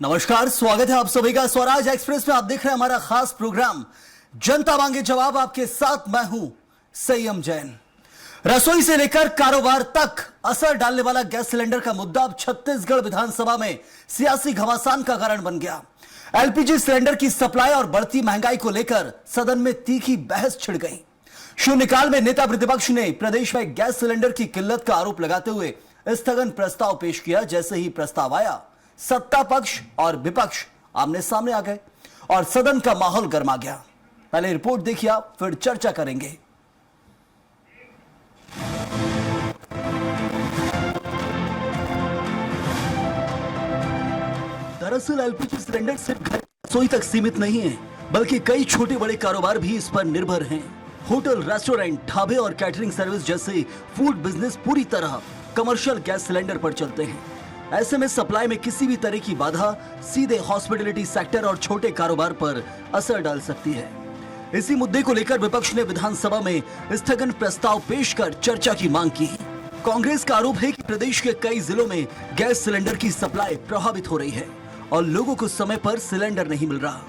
नमस्कार, स्वागत है आप सभी का स्वराज एक्सप्रेस में। आप देख रहे हैं हमारा खास प्रोग्राम जनता मांगे जवाब। आपके साथ मैं हूं संयम जैन। रसोई से लेकर कारोबार तक असर डालने वाला गैस सिलेंडर का मुद्दा अब छत्तीसगढ़ विधानसभा में सियासी घमासान का कारण बन गया। एलपीजी सिलेंडर की सप्लाई और बढ़ती महंगाई को लेकर सदन में तीखी बहस छिड़ गई। शून्यकाल में नेता प्रतिपक्ष ने प्रदेश में गैस सिलेंडर की किल्लत का आरोप लगाते हुए स्थगन प्रस्ताव पेश किया। जैसे ही प्रस्ताव आया, सत्ता पक्ष और विपक्ष आमने सामने आ गए और सदन का माहौल गर्मा गया। पहले रिपोर्ट देखिए, फिर चर्चा करेंगे। दरअसल एलपीजी सिलेंडर सिर्फ घर रसोई तक सीमित नहीं है, बल्कि कई छोटे बड़े कारोबार भी इस पर निर्भर हैं। होटल, रेस्टोरेंट, ढाबे और कैटरिंग सर्विस जैसे फूड बिजनेस पूरी तरह कमर्शियल गैस सिलेंडर पर चलते हैं। ऐसे में सप्लाई में किसी भी तरह की बाधा सीधे हॉस्पिटैलिटी सेक्टर और छोटे कारोबार पर असर डाल सकती है। इसी मुद्दे को लेकर विपक्ष ने विधानसभा में स्थगन प्रस्ताव पेश कर चर्चा की मांग की। कांग्रेस का आरोप है कि प्रदेश के कई जिलों में गैस सिलेंडर की सप्लाई प्रभावित हो रही है और लोगों को समय पर सिलेंडर नहीं मिल रहा।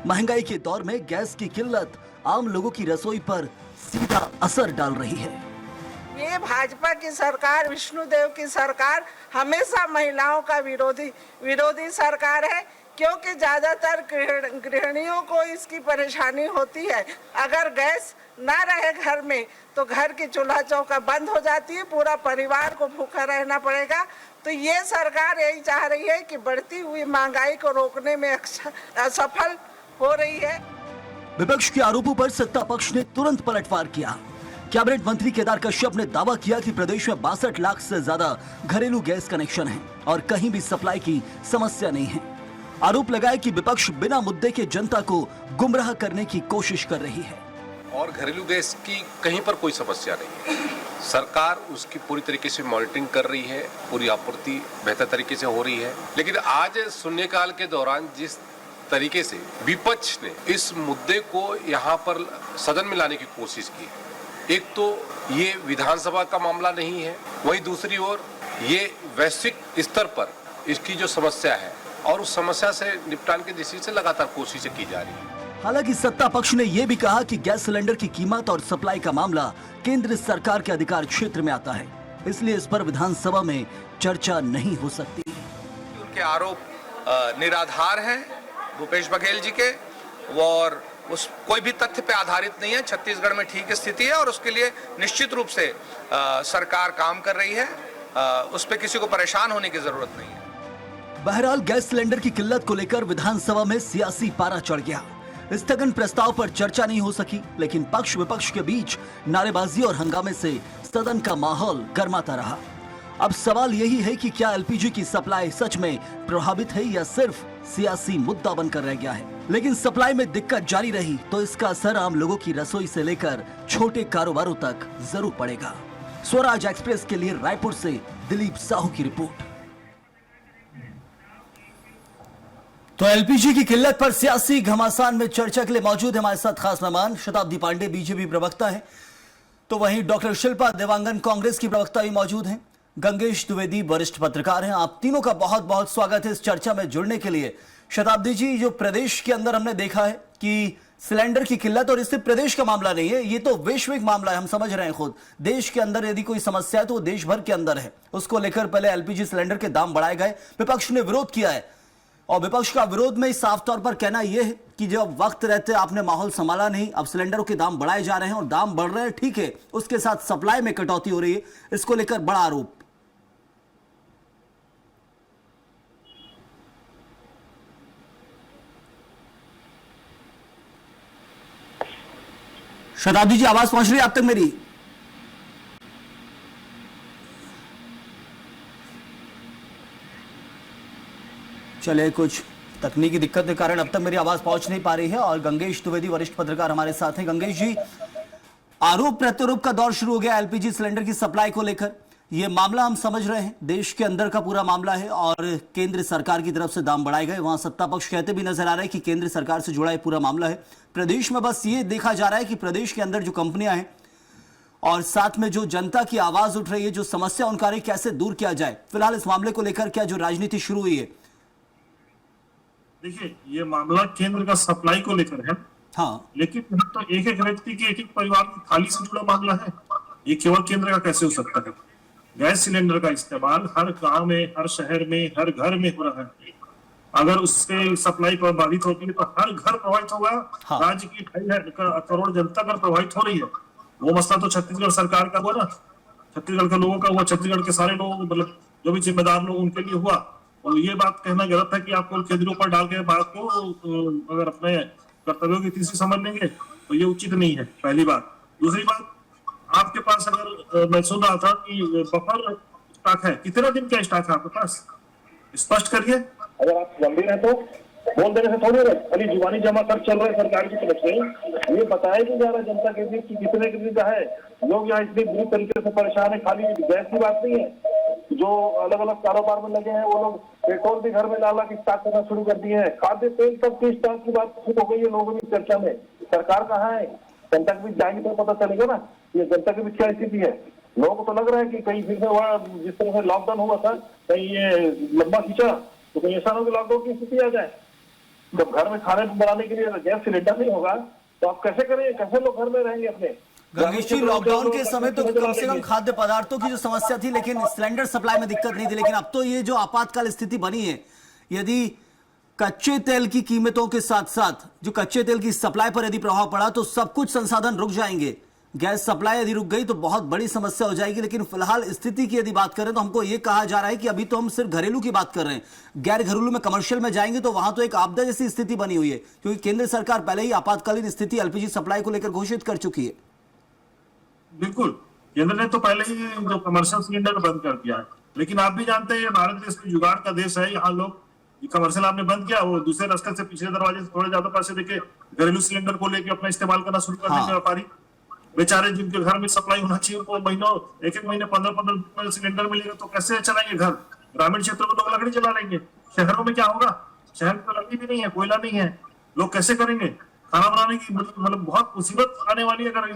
महंगाई के दौर में गैस की किल्लत आम लोगों की रसोई पर सीधा असर डाल रही है। ये भाजपा की सरकार, विष्णुदेव की सरकार हमेशा महिलाओं का विरोधी सरकार है, क्योंकि ज्यादातर गृहिणियों को इसकी परेशानी होती है। अगर गैस ना रहे घर में तो घर की चूल्हा चौका बंद हो जाती है, पूरा परिवार को भूखा रहना पड़ेगा। तो ये सरकार यही चाह रही है कि बढ़ती हुई महंगाई को रोकने में असफल हो रही है। विपक्ष के आरोपों पर सत्ता पक्ष ने तुरंत पलटवार किया। कैबिनेट मंत्री केदार कश्यप ने दावा किया कि प्रदेश में 62 लाख से ज्यादा घरेलू गैस कनेक्शन हैं और कहीं भी सप्लाई की समस्या नहीं है। आरोप लगाया कि विपक्ष बिना मुद्दे के जनता को गुमराह करने की कोशिश कर रही है। और घरेलू गैस की कहीं पर कोई समस्या नहीं है। सरकार उसकी पूरी तरीके से मॉनिटरिंग कर रही है, पूरी आपूर्ति बेहतर तरीके से हो रही है। लेकिन आज शून्यकाल के दौरान जिस तरीके से विपक्ष ने इस मुद्दे को यहाँ पर सदन में लाने की कोशिश की, एक तो ये विधानसभा का मामला नहीं है, वहीं दूसरी ओर ये वैश्विक स्तर पर इसकी जो समस्या है और उस समस्या से निपटान की दृष्टि से लगातार कोशिशें की जा रही है। हालांकि सत्ता पक्ष ने यह भी कहा कि गैस सिलेंडर की कीमत और सप्लाई का मामला केंद्र सरकार के अधिकार क्षेत्र में आता है, इसलिए इस पर विधानसभा में चर्चा नहीं हो सकती। उनके आरोप निराधार हैं भूपेश बघेल जी के, और उस कोई भी तथ्य पे आधारित नहीं है। छत्तीसगढ़ में ठीक स्थिति है और उसके लिए निश्चित रूप से सरकार काम कर रही है। उस पे किसी को परेशान होने की जरूरत नहीं है। बहरहाल गैस सिलेंडर की किल्लत को लेकर विधानसभा में सियासी पारा चढ़ गया। स्थगन प्रस्ताव पर चर्चा नहीं हो सकी, लेकिन पक्ष विपक्ष के बीच नारेबाजी और हंगामे से सदन का माहौल गर्माता रहा। अब सवाल यही है कि क्या एलपीजी की सप्लाई सच में प्रभावित है या सिर्फ सियासी मुद्दा बनकर रह गया है। लेकिन सप्लाई में दिक्कत जारी रही तो इसका असर आम लोगों की रसोई से लेकर छोटे कारोबारों तक जरूर पड़ेगा। स्वराज एक्सप्रेस के लिए रायपुर से दिलीप साहू की रिपोर्ट। तो एलपीजी की किल्लत पर सियासी घमासान में चर्चा के लिए मौजूद है हमारे साथ खास मेहमान शताब्दी पांडे, बीजेपी प्रवक्ता है, तो वहीं डॉक्टर शिल्पा देवांगन कांग्रेस की प्रवक्ता भी मौजूद हैं, गंगेश द्विवेदी वरिष्ठ पत्रकार हैं। आप तीनों का बहुत बहुत स्वागत है इस चर्चा में जुड़ने के लिए। शताब्दी जी, जो प्रदेश के अंदर हमने देखा है कि सिलेंडर की किल्लत, और इससे प्रदेश का मामला नहीं है, ये तो वैश्विक मामला है, हम समझ रहे हैं खुद। देश के अंदर यदि कोई समस्या है तो वो देश भर के अंदर है। उसको लेकर पहले एलपीजी सिलेंडर के दाम बढ़ाए गए, विपक्ष ने विरोध किया है और विपक्ष का विरोध में साफ तौर पर कहना यह है कि जब वक्त रहते आपने माहौल संभाला नहीं, अब सिलेंडरों के दाम बढ़ाए जा रहे हैं और दाम बढ़ रहे हैं, ठीक है, उसके साथ सप्लाई में कटौती हो रही है, इसको लेकर बड़ा आरोप। शताब्दी जी, आवाज पहुंच रही है आप तक मेरी? चले, कुछ तकनीकी दिक्कत के कारण अब तक मेरी आवाज पहुंच नहीं पा रही है। और गंगेश द्विवेदी वरिष्ठ पत्रकार हमारे साथ हैं। गंगेश जी, आरोप प्रत्यारोप का दौर शुरू हो गया एलपीजी सिलेंडर की सप्लाई को लेकर। ये मामला हम समझ रहे हैं देश के अंदर का पूरा मामला है और केंद्र सरकार की तरफ से दाम बढ़ाए गए। वहां सत्ता पक्ष कहते भी नजर आ रहा है कि केंद्र सरकार से जुड़ा ये पूरा मामला है। प्रदेश में बस ये देखा जा रहा है कि प्रदेश के अंदर जो कंपनियां हैं और साथ में जो जनता की आवाज उठ रही है, जो समस्या उनका रही, कैसे दूर किया जाए। फिलहाल इस मामले को लेकर क्या जो राजनीति शुरू हुई है? देखिए, ये मामला केंद्र का सप्लाई को लेकर है, हाँ, लेकिन यहाँ तो एक एक व्यक्ति के एक एक परिवार की थाली से जुड़ा मामला है। ये केवल केंद्र का कैसे हो सकता है? गैस सिलेंडर का इस्तेमाल हर गांव में, हर शहर में, हर घर में हो रहा है। अगर उससे सप्लाई प्रभावित होती है तो हर घर प्रभावित होगा। हाँ। राज्य की 2.5 करोड़ जनता अगर प्रभावित हो रही है, वो मसला तो छत्तीसगढ़ सरकार का हुआ ना, छत्तीसगढ़ के लोगों का हुआ, छत्तीसगढ़ के सारे लोग, मतलब जो भी जिम्मेदार लोग, उनके लिए हुआ। और ये बात कहना गलत है कि आपको केंद्र ऊपर डाल के बात को अगर अपने कर्तव्यों की तीसरी समझ लेंगे तो ये उचित नहीं है, पहली बात। दूसरी बात, आपके पास अगर मैं सुन रहा था कि बफर स्टॉक है, कितना दिन का स्टॉक है आपके पास? स्पष्ट करिए। अगर आप गंभीर है तो बोल देने से थोड़ी है, खाली जुबानी जमा कर चल रहे सरकार की तरफ से। ये बताया नहीं जा रहा जनता के बीच कि कितने के बीच है। लोग यहाँ इतनी बुरी तरीके से परेशान है। खाली गैस की बात नहीं है, जो अलग अलग कारोबार में लगे हैं वो लोग पेट्रोल भी घर में ला के स्टॉक करना शुरू कर दिए हैं। खाद्य तेल तक की स्टॉक की बात शुरू हो गई है लोगों की चर्चा में। सरकार कहाँ है? जनता के बीच जाएंगे तो पता चलेगा ना ये जनता के बीच क्या स्थिति है। लोगों को तो लग रहा है कि कहीं फिर से वह जिस तरह से लॉकडाउन हुआ था, कहीं ये लंबा खींचा तो कहीं ऐसा ना हो कि लॉकडाउन की स्थिति आ जाए। जब घर में खाने बनाने के लिए गैस सिलेंडर नहीं होगा तो आप कैसे करेंगे? कैसे लोग घर में रहेंगे अपने? गंगेश जी, लॉकडाउन के समय तो कम से कम खाद्य पदार्थों की जो समस्या थी, लेकिन सिलेंडर सप्लाई में दिक्कत नहीं थी। लेकिन अब तो ये जो आपातकाल स्थिति बनी है, यदि कच्चे तेल की कीमतों के साथ साथ जो कच्चे तेल की सप्लाई पर यदि प्रभाव पड़ा तो सब कुछ संसाधन रुक जाएंगे। गैस सप्लाई यदि रुक गई तो बहुत बड़ी समस्या हो जाएगी। लेकिन फिलहाल स्थिति की यदि बात करें तो हमको ये कहा जा रहा है कि अभी तो हम सिर्फ घरेलू की बात कर रहे हैं, गैर घरेलू में, कमर्शियल में जाएंगे तो वहां तो एक आपदा जैसी स्थिति बनी हुई है, क्योंकि केंद्र सरकार पहले ही आपातकालीन स्थिति एलपीजी सप्लाई को लेकर घोषित कर चुकी है। बिल्कुल, केंद्र ने तो पहले ही जो कमर्शियल सिलेंडर बंद कर दिया है। लेकिन आप भी जानते हैं भारत देश में जुगाड़ का देश है। यहाँ लोग कमर्शियल आपने बंद किया, वो दूसरे रास्ते से, पिछले दरवाजे से थोड़े ज्यादा पैसे देके घरेलू सिलेंडर को लेके अपना इस्तेमाल करना शुरू कर देंगे। व्यापारी बेचारे जिनके घर में सप्लाई होना चाहिए उनको महीनों, एक महीने 15 सिलेंडर मिलेगा तो कैसे चलाएंगे घर? ग्रामीण क्षेत्रों में लोग लकड़ी चला लेंगे। शहरों में क्या होगा? शहर में लकड़ी भी नहीं है, कोयला नहीं है, लोग कैसे करेंगे खाना बनाने की? मतलब बहुत मुसीबत आने वाली है अगर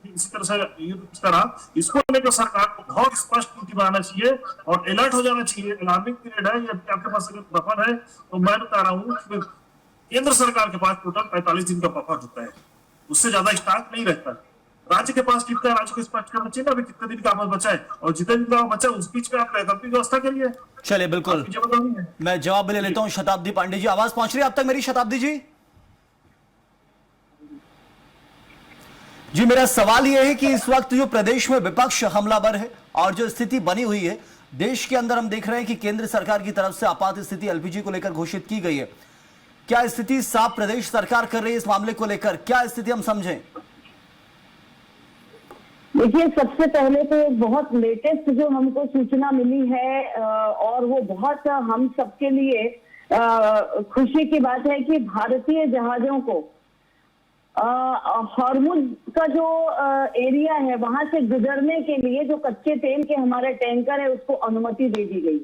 इसी तरह से इस तरह। इसको लेकर सरकार को बहुत स्पष्ट नीति बनाना चाहिए और अलर्ट हो जाना चाहिए। अलार्मिंग पीरियड है ये। आपके पास अगर बफर है तो मैं बता रहा हूँ, केंद्र सरकार के पास टोटल 45 दिन का बफर होता है, उससे ज्यादा स्टॉक नहीं रहता। राज्य के पास कितना, राज्य को स्पष्ट करना चाहिए ना अभी कितने दिन का आपस बचा है, और जितने दिन का बचा है उस बीच में आप वैकल्पिक व्यवस्था के लिए। चलिए, बिल्कुल मैं जवाब ले लेता हूं। शताब्दी पांडे जी, आवाज पहुंच रही है अब तक मेरी? शताब्दी जी जी, मेरा सवाल यह है कि इस वक्त जो प्रदेश में विपक्ष हमलावर है और जो स्थिति बनी हुई है देश के अंदर, हम देख रहे हैं कि केंद्र सरकार की तरफ से आपात स्थिति एलपीजी को लेकर घोषित की गई है। क्या स्थिति साफ प्रदेश सरकार कर रही है इस मामले को लेकर? क्या स्थिति हम समझें? देखिए, सबसे पहले तो बहुत लेटेस्ट जो हमको सूचना मिली है और वो बहुत हम सबके लिए खुशी की बात है कि भारतीय जहाजों को हॉर्मुज का जो एरिया है वहां से गुजरने के लिए जो कच्चे तेल के हमारे टैंकर है उसको अनुमति दे दी गई।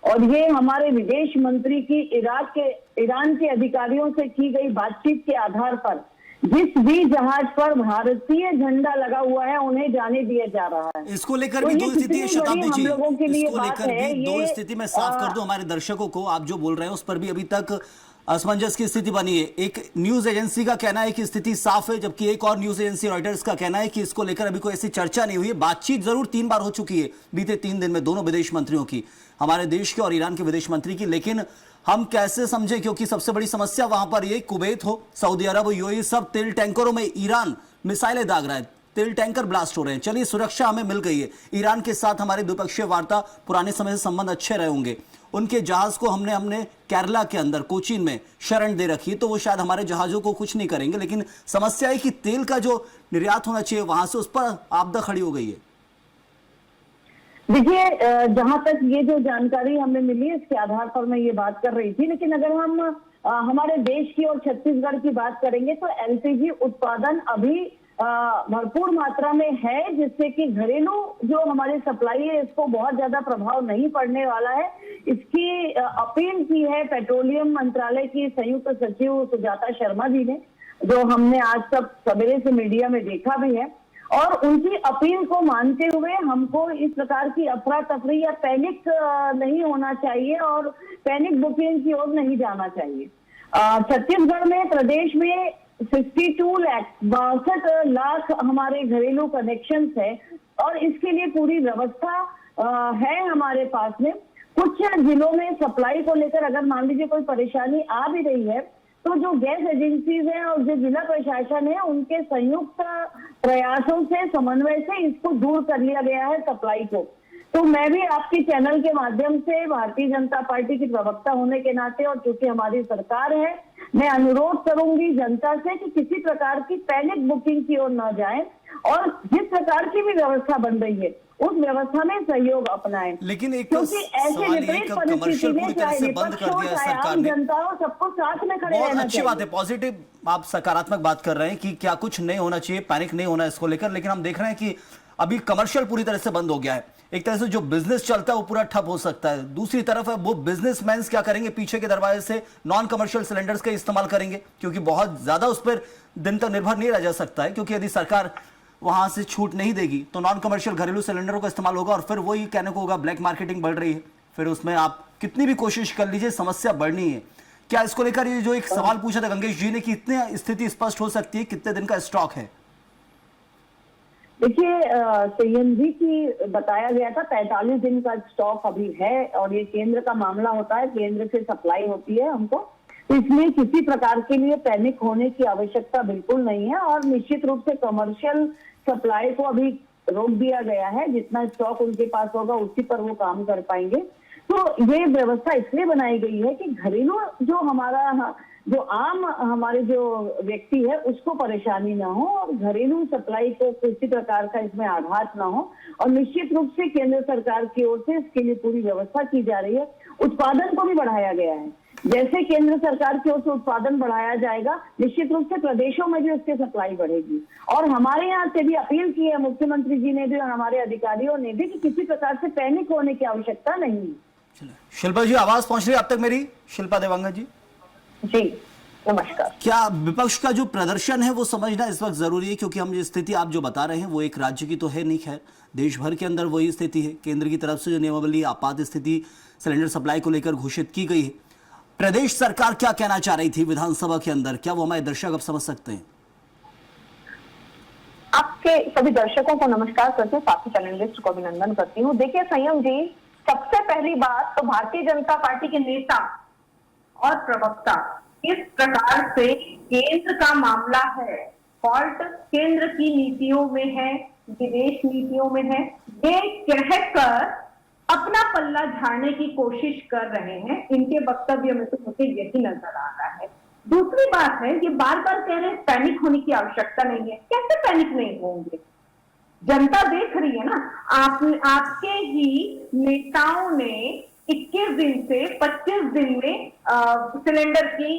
और ये हमारे विदेश मंत्री की ईरान के अधिकारियों से की गई बातचीत के आधार पर जिस भी जहाज पर भारतीय झंडा लगा हुआ है उन्हें जाने दिया जा रहा है। इसको लेकर भी दो स्थिति है शताब्दी जी, इसको लेकर भी दो स्थिति मैं साफ कर दूं हमारे दर्शकों को। आप जो बोल रहे हैं उस पर भी अभी तक असमंजस की स्थिति बनी है। एक न्यूज एजेंसी का कहना है कि स्थिति साफ है, जबकि एक और न्यूज एजेंसी रॉयटर्स का कहना है कि इसको लेकर अभी कोई ऐसी चर्चा नहीं हुई है। बातचीत जरूर 3 बार हो चुकी है बीते 3 दिन में दोनों विदेश मंत्रियों की, हमारे देश के और ईरान के विदेश मंत्री की। लेकिन हम कैसे समझें, क्योंकि सबसे बड़ी समस्या वहां पर ये कुवैत हो, सऊदी अरब हो, यूएई, सब तेल टैंकरों में ईरान मिसाइलें दाग रहा है, तेल टैंकर ब्लास्ट हो रहे हैं। चलिए, सुरक्षा हमें मिल गई है, ईरान के साथ हमारे द्विपक्षीय वार्ता, पुराने समय से संबंध अच्छे रहे होंगे, उनके जहाज को हमने केरला के अंदर कोचीन में शरण दे रखी है, तो वो शायद हमारे जहाजों को कुछ नहीं करेंगे। लेकिन समस्या है कि तेल का जो निर्यात होना चाहिए वहां से, उस पर आपदा खड़ी हो गई है। देखिए, जहां तक ये जो जानकारी हमें मिली है इसके आधार पर मैं ये बात कर रही थी। लेकिन अगर हम हमारे देश की और छत्तीसगढ़ की बात करेंगे तो एलपीजी उत्पादन अभी भरपूर मात्रा में है, जिससे कि घरेलू जो हमारी सप्लाई है इसको बहुत ज्यादा प्रभाव नहीं पड़ने वाला है। इसकी अपील की है पेट्रोलियम मंत्रालय की संयुक्त सचिव सुजाता शर्मा जी ने, जो हमने आज तक सवेरे से मीडिया में देखा भी है। और उनकी अपील को मानते हुए हमको इस प्रकार की अफरा तफरी या पैनिक नहीं होना चाहिए और पैनिक बुकिंग की ओर नहीं जाना चाहिए। छत्तीसगढ़ में, प्रदेश में 62 लाख 62 लाख हमारे घरेलू कनेक्शन है और इसके लिए पूरी व्यवस्था है हमारे पास में। कुछ जिलों में सप्लाई को लेकर अगर मान लीजिए कोई परेशानी आ भी रही है तो जो गैस एजेंसीज हैं और जो जिला प्रशासन है उनके संयुक्त प्रयासों से, समन्वय से इसको दूर कर लिया गया है सप्लाई को। तो मैं भी आपके चैनल के माध्यम से भारतीय जनता पार्टी की प्रवक्ता होने के नाते और चूंकि हमारी सरकार है, मैं अनुरोध करूंगी जनता से कि किसी प्रकार की पैनिक बुकिंग की ओर न जाएं और जिस प्रकार की भी व्यवस्था बन रही है उस व्यवस्था में सहयोग अपनाएं। लेकिन एक क्योंकि ऐसे सवाल ये विपरीत कि परिस्थिति कमर्शियल में पूरी तरह चाहे से बंद विपक्ष कर हो दिया है चाहे सरकार आम ने। जनता हो, सबको साथ में खड़े बहुत रहना अच्छी बात है, चाहिए। पॉजिटिव आप सकारात्मक बात कर रहे हैं कि क्या कुछ नहीं होना चाहिए, पैनिक नहीं होना इसको लेकर। लेकिन हम देख रहे हैं कि अभी कमर्शियल पूरी तरह से बंद हो गया है। एक तरह से जो बिजनेस चलता है वो पूरा ठप हो सकता है। दूसरी तरफ है वो बिजनेसमैन क्या करेंगे, पीछे के दरवाजे से नॉन कमर्शियल सिलेंडर्स का इस्तेमाल करेंगे, क्योंकि बहुत ज्यादा उस पर दिन तक निर्भर नहीं रह जा सकता है, क्योंकि यदि सरकार वहां से छूट नहीं देगी तो नॉन कमर्शियल घरेलू सिलेंडरों का इस्तेमाल होगा और फिर वही कहने को होगा ब्लैक मार्केटिंग बढ़ रही है। फिर उसमें आप कितनी भी कोशिश कर लीजिए समस्या बढ़नी है। क्या इसको लेकर ये जो एक सवाल पूछा था गंगेश जी ने कि इतनी स्थिति स्पष्ट हो सकती है, कितने दिन का स्टॉक है? देखिए संयम जी की बताया गया था 45 दिन का स्टॉक अभी है और ये केंद्र का मामला होता है, केंद्र से सप्लाई होती है हमको, तो इसलिए किसी प्रकार के लिए पैनिक होने की आवश्यकता बिल्कुल नहीं है। और निश्चित रूप से कमर्शियल सप्लाई को अभी रोक दिया गया है, जितना स्टॉक उनके पास होगा उसी पर वो काम कर पाएंगे। तो ये व्यवस्था इसलिए बनाई गई है कि घरेलू जो हमारा जो आम हमारे जो व्यक्ति है उसको परेशानी ना हो और घरेलू सप्लाई को किसी प्रकार का इसमें आघात ना हो। और निश्चित रूप से केंद्र सरकार की ओर से इसके लिए पूरी व्यवस्था की जा रही है। उत्पादन को भी बढ़ाया गया है, जैसे केंद्र सरकार की ओर से उत्पादन बढ़ाया जाएगा निश्चित रूप से प्रदेशों में भी उसकी सप्लाई बढ़ेगी। और हमारे यहाँ से भी अपील की है मुख्यमंत्री जी ने भी और हमारे अधिकारियों ने भी कि किसी प्रकार से पैनिक होने की आवश्यकता नहीं है। शिल्पा जी आवाज पहुंच रही है अब तक मेरी? शिल्पा देवांगन जी जी नमस्कार। क्या विपक्ष का जो प्रदर्शन है वो समझना इस वक्त जरूरी है, क्योंकि हम जो स्थिति आप जो बता रहे हैं वो एक राज्य की तो है नहीं, खैर देश भर के अंदर वही स्थिति है। केंद्र की तरफ से जो नियमावली आपात स्थिति सिलेंडर सप्लाई को लेकर घोषित की गई है, प्रदेश सरकार क्या कहना चाह रही थी विधानसभा के अंदर, क्या वो हमारे दर्शक अब समझ सकते हैं? आपके सभी दर्शकों को नमस्कार करती हूँ, साथी चैनलिस्ट को अभिनंदन करती हूँ। देखिए संयम जी, सबसे पहली बात तो भारतीय जनता पार्टी के नेता और प्रवक्ता इस प्रकार से केंद्र का मामला है, फॉल्ट केंद्र की नीतियों में है, विदेश नीतियों में है, ये कहकर अपना पल्ला झाड़ने की कोशिश कर रहे हैं। इनके वक्तव्य में तो मुझे यही नजर आ रहा है। दूसरी बात है, ये बार बार कह रहे हैं पैनिक होने की आवश्यकता नहीं है। कैसे पैनिक नहीं होंगे? जनता देख रही है ना। आपके ही नेताओं ने 21 दिन से 25 दिन में सिलेंडर की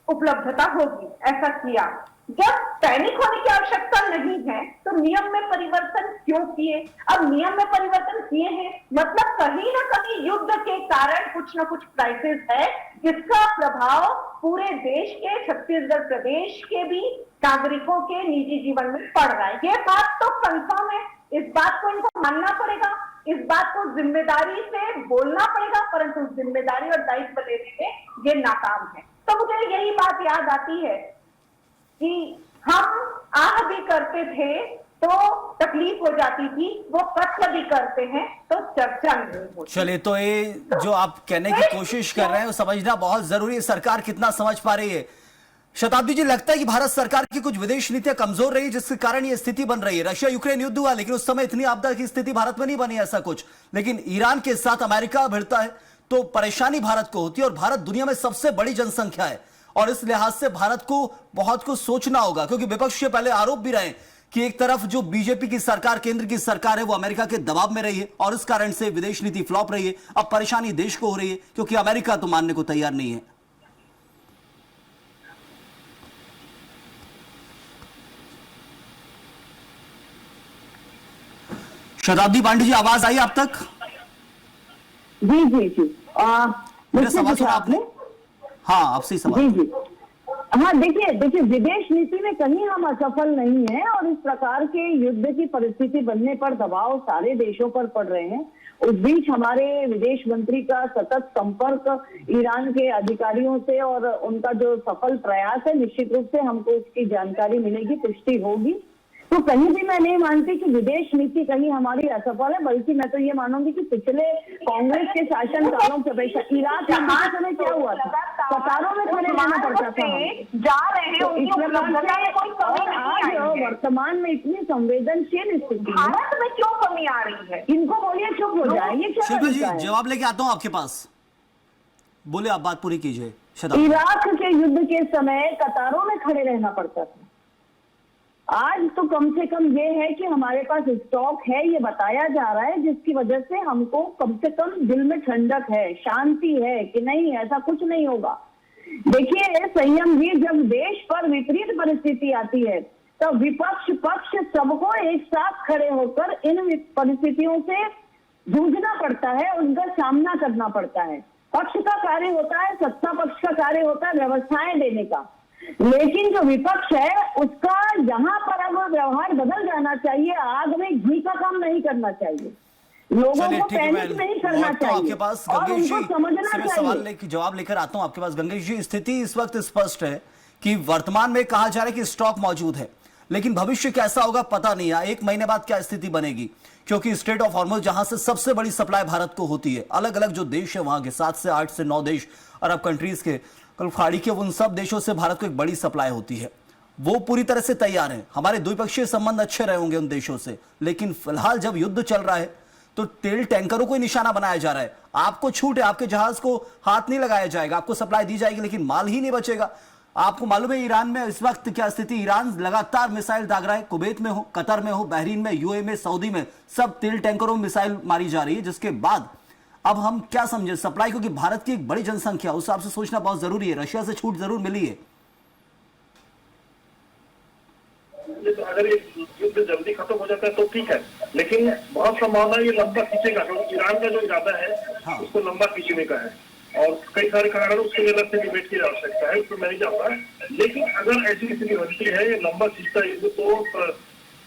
उपलब्धता होगी ऐसा किया। जब पैनिक होने की आवश्यकता नहीं है तो नियम में परिवर्तन क्यों किए? अब नियम में परिवर्तन किए हैं मतलब कहीं ना कहीं युद्ध के कारण कुछ ना कुछ क्राइसिस है जिसका प्रभाव पूरे देश के, छत्तीसगढ़ प्रदेश के भी नागरिकों के निजी जीवन में पड़ रहा है। ये बात तो कंफर्म है, इस बात को इनको मानना पड़ेगा, इस बात को जिम्मेदारी से बोलना पड़ेगा, परंतु जिम्मेदारी और दायित्व लेने में ये नाकाम है। तो मुझे यही बात याद आती है कि हम आह भी करते थे तो तकलीफ हो जाती थी, वो कत्ल भी करते हैं तो चर्चा नहीं होती। चलिए, तो ये जो आप कहने की कोशिश कर रहे हैं वो समझना बहुत जरूरी है, सरकार कितना समझ पा रही है। शताब्दी जी, लगता है कि भारत सरकार की कुछ विदेश नीतियां कमजोर रही जिसके कारण ये स्थिति बन रही है। रशिया यूक्रेन युद्ध हुआ लेकिन उस समय इतनी आपदा की स्थिति भारत में नहीं बनी ऐसा कुछ, लेकिन ईरान के साथ अमेरिका भिड़ता है तो परेशानी भारत को होती है। और भारत दुनिया में सबसे बड़ी जनसंख्या है और इस लिहाज से भारत को बहुत कुछ सोचना होगा, क्योंकि विपक्ष के पहले आरोप भी रहे कि एक तरफ जो बीजेपी की सरकार, केंद्र की सरकार है, वो अमेरिका के दबाव में रही है और इस कारण से विदेश नीति फ्लॉप रही है। अब परेशानी देश को हो रही है क्योंकि अमेरिका तो मानने को तैयार नहीं है। शताब्दी पांडे जी, आवाज आई आप तक? जी जी जी मेरा सवाल सुना आपने? हाँ, आपसे ही सवाल। जी जी हाँ, देखिए विदेश नीति में कहीं हम असफल नहीं हैं और इस प्रकार के युद्ध की परिस्थिति बनने पर दबाव सारे देशों पर पड़ रहे हैं। उस बीच हमारे विदेश मंत्री का सतत संपर्क ईरान के अधिकारियों से और उनका जो सफल प्रयास है, निश्चित रूप से हमको उसकी जानकारी मिलेगी, पुष्टि होगी। तो कहीं भी मैं नहीं मानती कि विदेश नीति कहीं हमारी असफल है, बल्कि मैं तो ये मानूंगी कि पिछले कांग्रेस के शासन कालों के अपेक्षा इराक के समय क्या हुआ था, कतारों में खड़े रहना पड़ता था, जा रहे हैं आज वर्तमान में इतनी संवेदनशील स्थिति भारत में क्यों कमी आ रही है? इनको बोलिए चुप हो जाए, ये क्या शिल्पा जी तरीका है? जवाब लेके आता हूं आपके पास, बोले आप बात पूरी कीजिए। शताब्दी, इराक के युद्ध के समय कतारों में खड़े रहना पड़ता था। आज तो कम से कम ये है कि हमारे पास स्टॉक है, ये बताया जा रहा है, जिसकी वजह से हमको कम से कम दिल में ठंडक है, शांति है कि नहीं ऐसा कुछ नहीं होगा। देखिए संयम जी, जब देश पर विपरीत परिस्थिति आती है तो विपक्ष पक्ष सबको एक साथ खड़े होकर इन परिस्थितियों से जूझना पड़ता है, उनका सामना करना पड़ता है। पक्ष का कार्य होता है, सत्ता पक्ष का कार्य होता है व्यवस्थाएं देने का, लेकिन जो विपक्ष है उसका यहाँ पर अब व्यवहार बदल जाना चाहिए। आग में घी का काम नहीं करना चाहिए, लोगों चलिए को ठीक है, पैनिक नहीं करना मैं तो आपके चाहिए पास और गंगेश उनको जी समझना से मैं सवाल चाहिए। लेके जवाब लेकर आता हूं आपके पास। गंगेश जी, स्थिति इस वक्त स्पष्ट है कि वर्तमान में कहा जा रहा है कि स्टॉक मौजूद है, लेकिन भविष्य कैसा होगा पता नहीं है। एक महीने बाद क्या स्थिति बनेगी, क्योंकि स्ट्रेट ऑफ हॉर्मुज जहां से सबसे बड़ी सप्लाई भारत को होती है, अलग अलग जो देश है वहां के 7 से 8 से 9 देश अरब कंट्रीज के, गल्फ खाड़ी के, उन सब देशों से भारत को एक बड़ी सप्लाई होती है। वो पूरी तरह से तैयार हैं, हमारे द्विपक्षीय संबंध अच्छे रहे होंगे उन देशों से, लेकिन फिलहाल जब युद्ध चल रहा है तो तेल टैंकरों को ही निशाना बनाया जा रहा है। आपको छूट है, आपके जहाज को हाथ नहीं लगाया जाएगा, आपको सप्लाई दी जाएगी लेकिन माल ही नहीं बचेगा। आपको मालूम है ईरान में इस वक्त क्या स्थिति, ईरान लगातार मिसाइल दाग रहा है, कुवैत में हो, कतर में हो, बहरीन में, यूएई में, सऊदी में, सब तेल टैंकरों में मिसाइल मारी जा रही है। जिसके बाद अब हम क्या समझे सप्लाई, क्योंकि भारत की एक बड़ी जनसंख्या, उस हिसाब से सोचना बहुत जरूरी है। रशिया से छूट जरूर मिली है, अगर ये युद्ध जल्दी खत्म हो जाता है तो ठीक है, लेकिन बहुत संभावना ये लंबा खींचेगा, क्योंकि ईरान का जो इरादा है हाँ। उसको लंबा खींचने का है और कई सारे कारण उसके लिए अलग से डिबेट की आवश्यकता है, उसमें मैं नहीं जाता। लेकिन अगर ऐसी स्थिति बनती है, ये लंबा खींचता है युद्ध, तो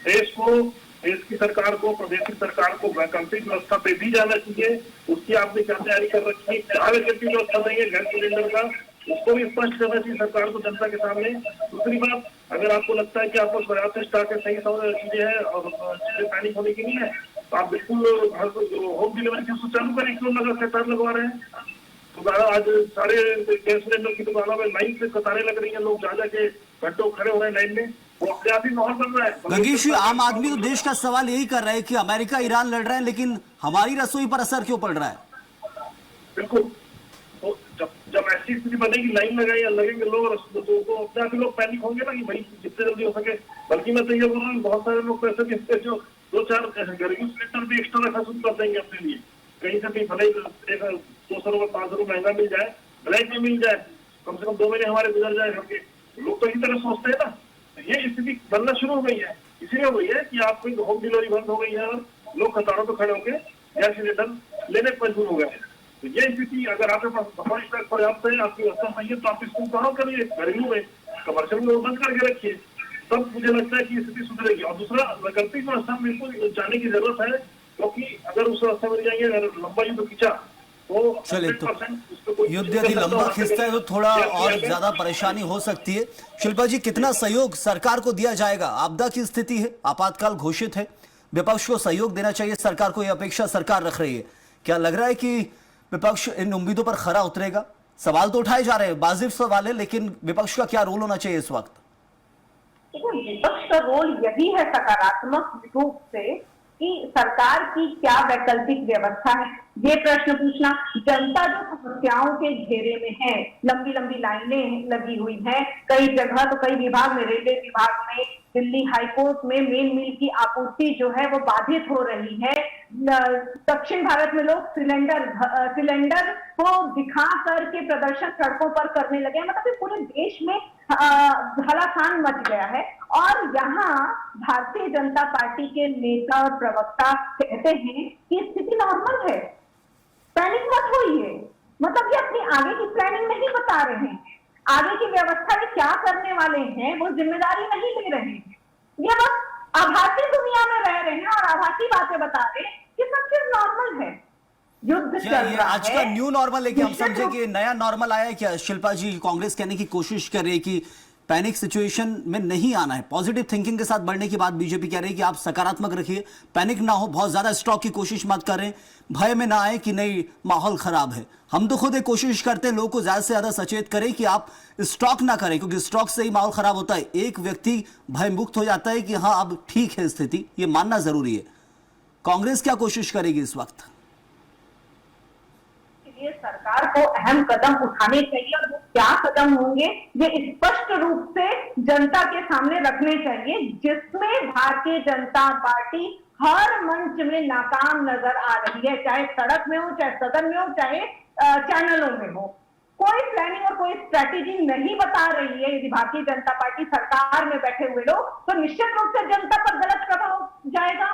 देश को, देश की सरकार को, प्रदेश की सरकार को वैकल्पिक व्यवस्था पे भी जाना चाहिए। उसकी आपने क्या तैयारी कर रखी है, क्या वैकल्पिक व्यवस्था देंगे गैस सिलेंडर का, उसको भी स्पष्ट करना चाहिए सरकार को जनता के सामने। दूसरी बात, अगर आपको लगता है कि आपको पर्याप्त स्टॉक है, सही चीजें हैं और चीजें पैनिक होने की नहीं है, तो आप बिल्कुल होम डिलीवरी की चालू करें। क्यों लगा कतार लगवा रहे हैं? दुकानों, आज सारे गैस सिलेंडर की दुकानों में लाइन से कतारें लग रही है, लोग जा जाके घंटों खड़े हो रहे हैं लाइन में, वो अपने आप ही माहौल बन रहा है। गंगेश जी, आम आदमी तो देश का सवाल यही कर रहा है कि अमेरिका ईरान लड़ रहे हैं, लेकिन हमारी रसोई पर असर क्यों पड़ रहा है? बिल्कुल, तो जब ऐसी स्थिति बनेगी, लाइन लगाई या लगेंगे लोग, तो अपने आप ही लोग पैनिक होंगे ना कि भाई जितने जल्दी हो सके। बल्कि मैं तो ये बोल रहा हूँ, बहुत सारे लोग पैसे भी जो 2-4 घरेलू सिलेंडर भी एक्स्ट्रा रखना शुरू कर देंगे अपने लिए, कहीं से भी भले 200 रुपये 500 रुपये महंगा मिल जाए, ब्लैक में मिल जाए, कम से कम 2 महीने हमारे गुजर जाए करके। लोग तो इसी तरह सोचते हैं ना। ये स्थिति बनना शुरू हो गई है, इसीलिए हुई है कि आपकी होम डिलीवरी बंद हो गई है और लोग कतारों पर खड़े होकर गैस सिलेंडर लेने पर मजबूर हो गए हैं। तो ये स्थिति, अगर आपके पास हमारी स्टॉक पर्याप्त है, आपकी व्यवस्था सही है, तो आप इसको कहाँ करिए, घरेलू में, कमर्शियल में बंद करके रखिए, तब मुझे लगता है कि स्थिति सुधरेगी। और दूसरा, वैकल्पिक व्यवस्था में बिल्कुल जाने की जरूरत है, क्योंकि अगर उस व्यवस्था में जाएंगे, अगर लंबा युद्ध खींचा तो चलिए, तो युद्ध यदि लंबा खिंचता है तो थोड़ा और ज्यादा परेशानी हो सकती है। शिल्पा जी, कितना सहयोग सरकार को दिया जाएगा? आपदा की स्थिति है, आपातकाल घोषित है, विपक्ष को सहयोग देना चाहिए सरकार को, यह अपेक्षा सरकार रख रही है। क्या लग रहा है कि विपक्ष इन उम्मीदों पर खरा उतरेगा? सवाल तो उठाए जा रहे हैं, वाजिब सवाल है, लेकिन विपक्ष का क्या रोल होना चाहिए इस वक्त? विपक्ष का रोल यही है सकारात्मक रूप से कि सरकार की क्या वैकल्पिक व्यवस्था है, ये प्रश्न पूछना। जनता जो समस्याओं के घेरे में है, लंबी लंबी लाइनें लगी हुई हैं, कई जगह तो कई विभाग में, रेलवे विभाग में, दिल्ली हाईकोर्ट में मेन मिल की आपूर्ति जो है वो बाधित हो रही है। दक्षिण भारत में लोग सिलेंडर को दिखा करके प्रदर्शन सड़कों पर करने लगे हैं। मतलब पूरे देश में घमासान मच गया है। और यहाँ भारतीय जनता पार्टी के नेता और प्रवक्ता कहते हैं कि स्थिति नॉर्मल है, पैनिक मत होइए। मतलब ये अपनी आगे की प्लानिंग नहीं बता रहे हैं, आगे की व्यवस्था में क्या करने वाले हैं वो जिम्मेदारी नहीं ले रहे हैं। ये बस आभासी दुनिया में रह रहे हैं और आभासी बातें बता रहे हैं कि सब चीज नॉर्मल है। युद्ध क्या चल ये रहा आज है। का न्यू नॉर्मल है कि हम निश्चित समझे रूप- कि नया नॉर्मल आया है क्या? शिल्पा जी, कांग्रेस कहने की कोशिश कर रही है कि पैनिक सिचुएशन में नहीं आना है, पॉजिटिव थिंकिंग के साथ बढ़ने की बात बीजेपी कह रही है कि आप सकारात्मक रखिए, पैनिक ना हो, बहुत ज्यादा स्टॉक की कोशिश मत करें, भय में ना आए कि नहीं माहौल खराब है। हम तो खुद एक कोशिश करते हैं लोगों को ज्यादा से ज्यादा सचेत करें कि आप स्टॉक ना करें, क्योंकि स्टॉक से ही माहौल खराब होता है। एक व्यक्ति भय मुक्त हो जाता है कि हाँ अब ठीक है स्थिति, ये मानना जरूरी है। कांग्रेस क्या कोशिश करेगी इस वक्त? ये सरकार को अहम कदम उठाने चाहिए और वो क्या कदम होंगे ये स्पष्ट रूप से जनता के सामने रखने चाहिए, जिसमें भारतीय जनता पार्टी हर मंच में नाकाम नजर आ रही है, चाहे सड़क में हो, चाहे सदन में हो, चाहे चैनलों में हो। कोई प्लानिंग और कोई स्ट्रैटेजी नहीं बता रही है। यदि भारतीय जनता पार्टी सरकार में बैठे हुए लोग, तो निश्चित रूप से जनता पर गलत प्रभाव जाएगा।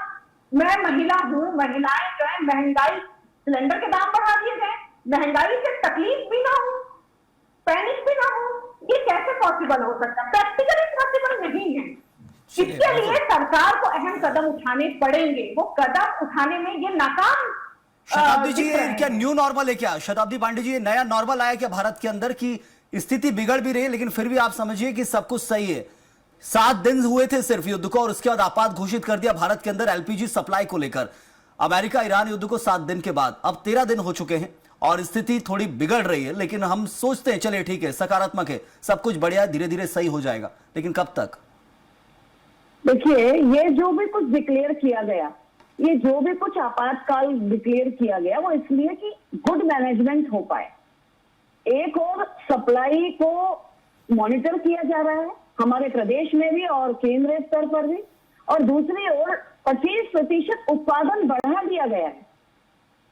मैं महिला हूं, महिलाएं जो है महंगाई, सिलेंडर के दाम बढ़ा दिए गए, महंगाई से तकलीफ भी ना हो, पैनिक भी ना हो, ये कैसे पॉसिबल हो सकता है? प्रैक्टिकली पॉसिबल नहीं है। इसके लिए सरकार को अहम कदम उठाने पड़ेंगे। वो कदम उठाने में ये नाकाम शताब्दी जी, दिख रहे ये हैं। क्या न्यू नॉर्मल है क्या? शताब्दी पांडे जी, ये नया नॉर्मल आया क्या भारत के अंदर की स्थिति बिगड़ भी रही है लेकिन फिर भी आप समझिए कि सब कुछ सही है? 7 दिन हुए थे सिर्फ युद्ध को और उसके बाद आपात घोषित कर दिया भारत के अंदर एलपीजी सप्लाई को लेकर। अमेरिका ईरान युद्ध को 7 दिन के बाद अब 13 दिन हो चुके हैं और स्थिति थोड़ी बिगड़ रही है, लेकिन हम सोचते हैं चलिए ठीक है, सकारात्मक है, सब कुछ बढ़िया है, धीरे धीरे सही हो जाएगा, लेकिन कब तक? देखिए, ये जो भी कुछ डिक्लेयर किया गया, ये जो भी कुछ आपातकाल डिक्लेयर किया गया, वो इसलिए कि गुड मैनेजमेंट हो पाए। एक और सप्लाई को मॉनिटर किया जा रहा है हमारे प्रदेश में भी और केंद्रीय स्तर पर भी, और दूसरी ओर 25% उत्पादन बढ़ा दिया गया है।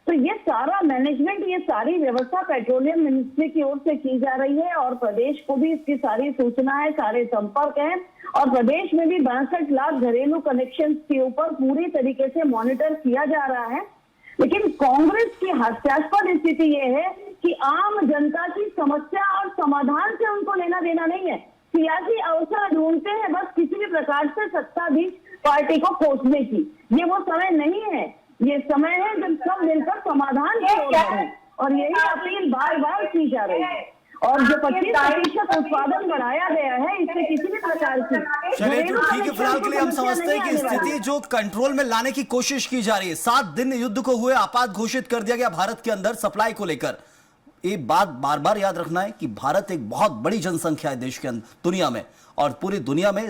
तो ये सारा मैनेजमेंट, ये सारी व्यवस्था पेट्रोलियम मिनिस्ट्री की ओर से की जा रही है और प्रदेश को भी इसकी सारी सूचना है, सारे संपर्क हैं और प्रदेश में भी 62 लाख घरेलू कनेक्शन के ऊपर पूरी तरीके से मॉनिटर किया जा रहा है। लेकिन कांग्रेस की हास्यास्पद स्थिति ये है कि आम जनता की समस्या और समाधान से उनको लेना देना नहीं है, सियासी अवसर ढूंढते हैं बस किसी भी प्रकार से सत्ताधीश पार्टी को कोसने की। ये वो समय नहीं है, ये समय है जब सब मिलकर समाधान की ओर बढ़ें और यही अपील बार बार की जा रही है। और जो 25% उत्पादन बढ़ाया गया है, इससे किसी भी प्रकार की चलिए तो घरेलू ठीक है, फिलहाल के लिए हम समस्या समझते हैं कि नहीं आने वाली। स्थिति जो कंट्रोल में लाने की कोशिश की जा रही है। 7 दिन युद्ध को हुए, आपात घोषित कर दिया गया भारत के अंदर सप्लाई को लेकर। एक बात बार बार याद रखना है कि भारत एक बहुत बड़ी जनसंख्या है देश के अंदर, दुनिया में, और पूरी दुनिया में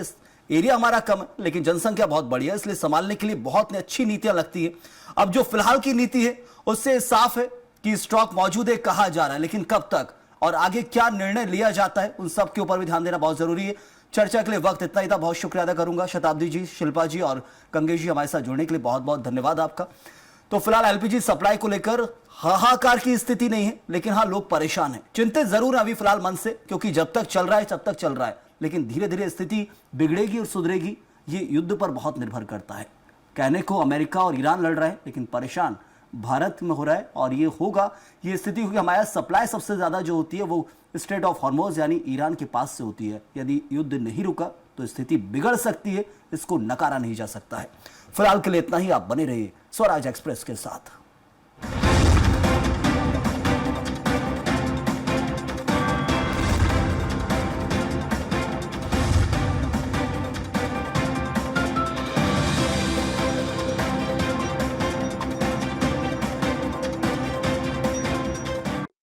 एरिया हमारा कम है लेकिन जनसंख्या बहुत बड़ी है, इसलिए संभालने के लिए बहुत अच्छी नीतियां लगती है। अब जो फिलहाल की नीति है उससे साफ है कि स्टॉक मौजूद है कहा जा रहा है, लेकिन कब तक और आगे क्या निर्णय लिया जाता है उन सब के ऊपर भी ध्यान देना बहुत जरूरी है। चर्चा के लिए वक्त इतना ही था, बहुत शुक्रिया अदा करूंगा शताब्दी जी, शिल्पा जी और गंगेश जी हमारे साथ जुड़ने के लिए बहुत बहुत धन्यवाद आपका। तो फिलहाल एलपीजी सप्लाई को लेकर हाहाकार की स्थिति नहीं है, लेकिन हाँ लोग परेशान हैं, चिंतित जरूर है अभी फिलहाल मन से, क्योंकि जब तक चल रहा है तब तक चल रहा है, लेकिन धीरे धीरे स्थिति बिगड़ेगी और सुधरेगी, ये युद्ध पर बहुत निर्भर करता है। कहने को अमेरिका और ईरान लड़ रहे हैं लेकिन परेशान भारत में हो रहा है और ये होगा ये स्थिति, क्योंकि हमारा सप्लाई सबसे ज्यादा जो होती है वो स्ट्रेट ऑफ हॉर्मोज यानी ईरान के पास से होती है। यदि युद्ध नहीं रुका तो स्थिति बिगड़ सकती है, इसको नकारा नहीं जा सकता है। फिलहाल के लिए इतना ही, आप बने रहिए स्वराज एक्सप्रेस के साथ।